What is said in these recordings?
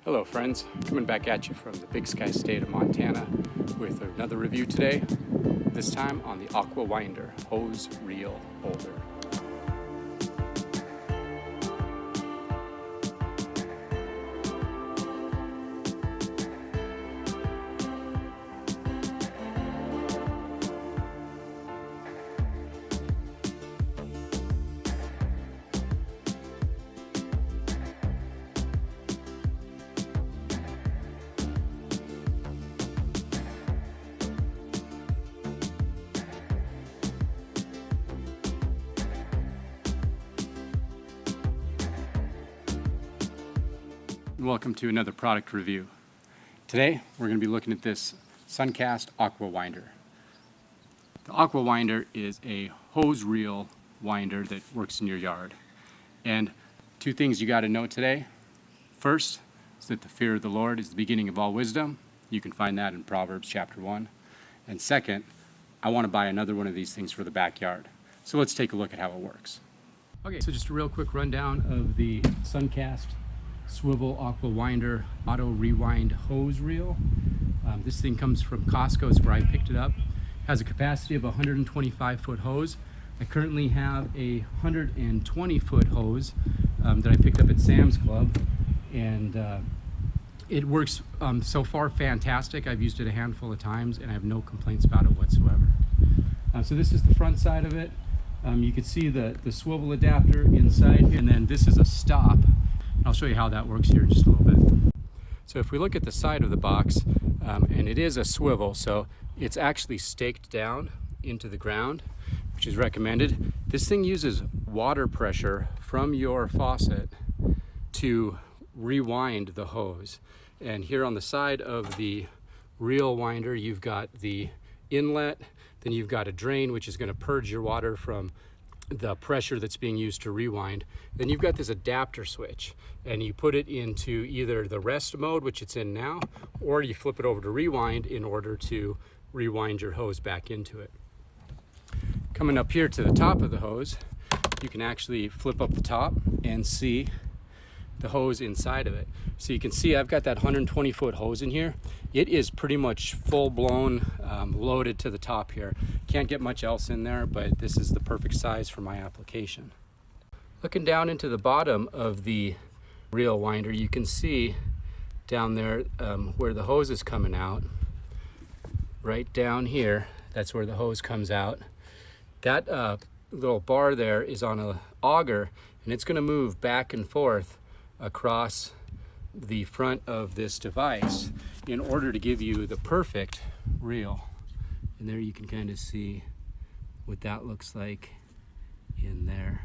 Hello friends, coming back at you from the Big Sky state of Montana with another review today, this time on the Aquawinder Hose Reel Holder. Welcome to another product review. Today we're going to be looking at this Suncast Aquawinder. The Aquawinder is a hose reel winder that works in your yard. And two things you got to know today. First is that the fear of the Lord is the beginning of all wisdom. You can find that in Proverbs chapter 1. And second, I want to buy another one of these things for the backyard. So let's take a look at how it works. Okay, so just a real quick rundown of the Suncast Swivel Aquawinder Auto Rewind Hose Reel. This thing comes from Costco, is where I picked it up. Has a capacity of a 125-foot hose. I currently have a 120-foot hose that I picked up at Sam's Club, and it works so far fantastic. I've used it a handful of times and I have no complaints about it whatsoever. So this is the front side of it. You can see the swivel adapter inside, and then this is a stop. I'll show you how that works here in just a little bit. So if we look at the side of the box, and it is a swivel, so it's actually staked down into the ground, which is recommended. This thing uses water pressure from your faucet to rewind the hose. And here on the side of the reel winder, you've got the inlet, then you've got a drain, which is going to purge your water from the pressure that's being used to rewind. Then you've got this adapter switch, and you put it into either the rest mode, which it's in now, or you flip it over to rewind in order to rewind your hose back into it. Coming up here to the top of the hose, you can actually flip up the top and see the hose inside of it. So you can see I've got that 120-foot hose in here. It is pretty much full-blown loaded to the top here. Can't get much else in there, but this is the perfect size for my application. Looking down into the bottom of the reel winder, you can see down there where the hose is coming out. Right down here, that's where the hose comes out. That little bar there is on an auger, and it's going to move back and forth across the front of this device in order to give you the perfect reel. And there you can kind of see what that looks like in there.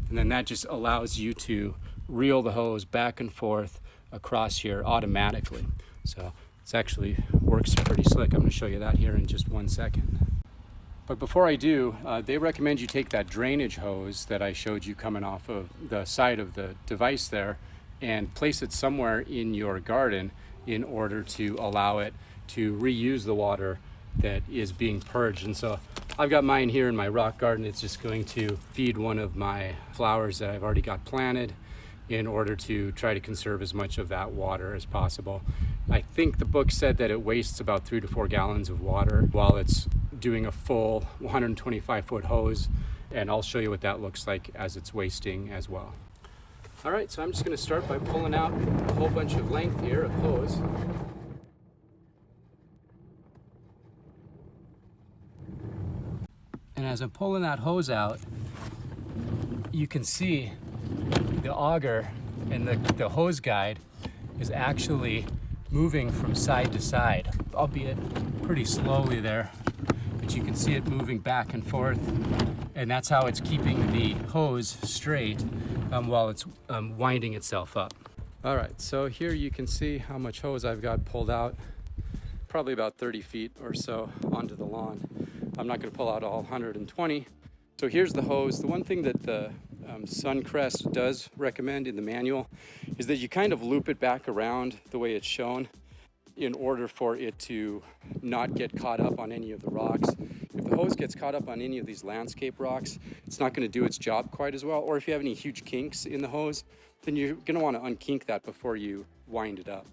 And then that just allows you to reel the hose back and forth across here automatically. So it actually works pretty slick. I'm going to show you that here in just 1 second. But before I do, they recommend you take that drainage hose that I showed you coming off of the side of the device there and place it somewhere in your garden in order to allow it to reuse the water that is being purged. And so I've got mine here in my rock garden. It's just going to feed one of my flowers that I've already got planted in order to try to conserve as much of that water as possible. I think the book said that it wastes about 3 to 4 gallons of water while it's doing a full 125-foot hose, and I'll show you what that looks like as it's wasting as well. All right, so I'm just going to start by pulling out a whole bunch of length here of hose. And as I'm pulling that hose out, you can see the auger and the hose guide is actually moving from side to side, albeit pretty slowly there. But you can see it moving back and forth, and that's how it's keeping the hose straight while it's winding itself up. All right, so here you can see how much hose I've got pulled out, probably about 30 feet or so onto the lawn. I'm not going to pull out all 120. So here's the hose. The one thing that the Suncast does recommend in the manual is that you kind of loop it back around the way it's shown in order for it to not get caught up on any of the rocks. If the hose gets caught up on any of these landscape rocks, it's not going to do its job quite as well. Or if you have any huge kinks in the hose, then you're going to want to unkink that before you wind it up.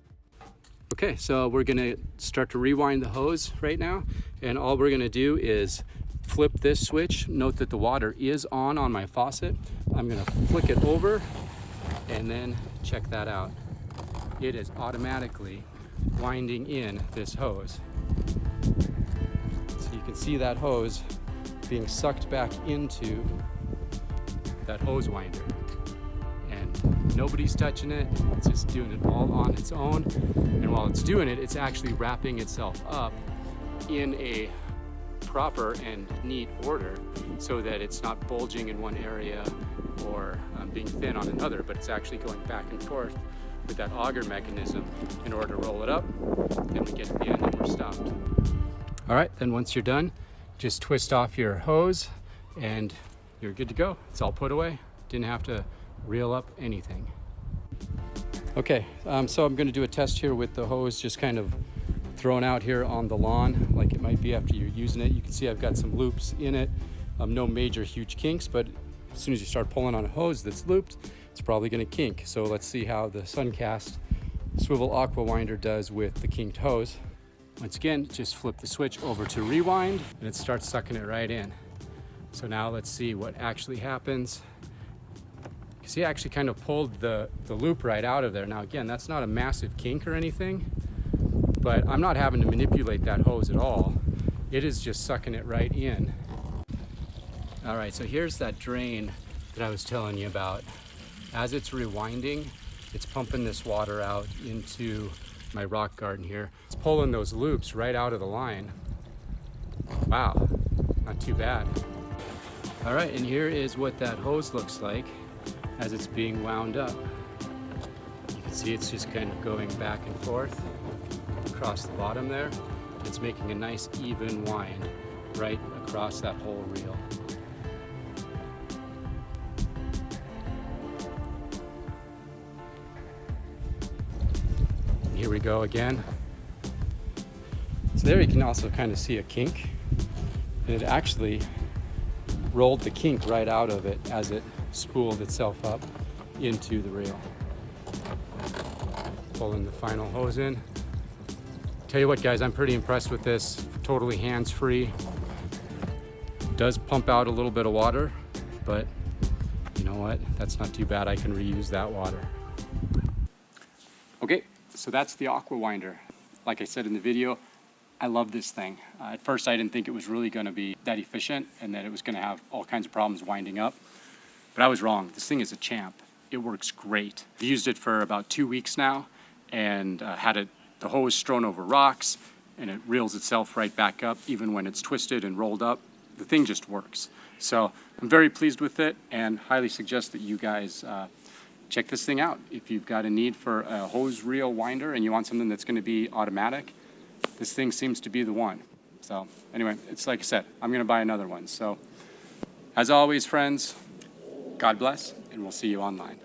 Okay, so we're going to start to rewind the hose right now, and all we're going to do is flip this switch. Note that the water is on my faucet. I'm going to flick it over and then check that out. It is automatically winding in this hose. So you can see that hose being sucked back into that hose winder. And nobody's touching it, it's just doing it all on its own. And while it's doing it, it's actually wrapping itself up in a proper and neat order so that it's not bulging in one area or being thin on another, but it's actually going back and forth with that auger mechanism in order to roll it up. Then we get to the end and we're stopped. All right, then once you're done, just twist off your hose and you're good to go. It's all put away. Didn't have to reel up anything. Okay, so I'm going to do a test here with the hose just kind of thrown out here on the lawn like it might be after you're using it. You can see I've got some loops in it, no major huge kinks, but as soon as you start pulling on a hose that's looped, it's probably going to kink. So let's see how the Suncast Swivel Aquawinder does with the kinked hose. Once again, just flip the switch over to rewind and it starts sucking it right in. So now let's see what actually happens. You see, I actually kind of pulled the loop right out of there. Now again, that's not a massive kink or anything, but I'm not having to manipulate that hose at all. It is just sucking it right in. All right, so here's that drain that I was telling you about. As it's rewinding, it's pumping this water out into my rock garden here. It's pulling those loops right out of the line. Wow, not too bad. All right, and here is what that hose looks like as it's being wound up. You can see it's just kind of going back and forth across the bottom there. It's making a nice even wind right across that whole reel. Here we go again. So there you can also kind of see a kink, and it actually rolled the kink right out of it as it spooled itself up into the reel. Pulling the final hose in. Tell you what, guys, I'm pretty impressed with this. Totally hands-free. Does pump out a little bit of water, but you know what? That's not too bad. I can reuse that water. Okay, so that's the Aquawinder. Like I said in the video, I love this thing. At first, I didn't think it was really going to be that efficient and that it was going to have all kinds of problems winding up. But I was wrong. This thing is a champ. It works great. I've used it for about 2 weeks now and had the hose strewn over rocks, and it reels itself right back up even when it's twisted and rolled up. The thing just works. So I'm very pleased with it and highly suggest that you guys check this thing out. If you've got a need for a hose reel winder and you want something that's going to be automatic, this thing seems to be the one. So anyway, it's like I said, I'm going to buy another one. So as always, friends, God bless, and we'll see you online.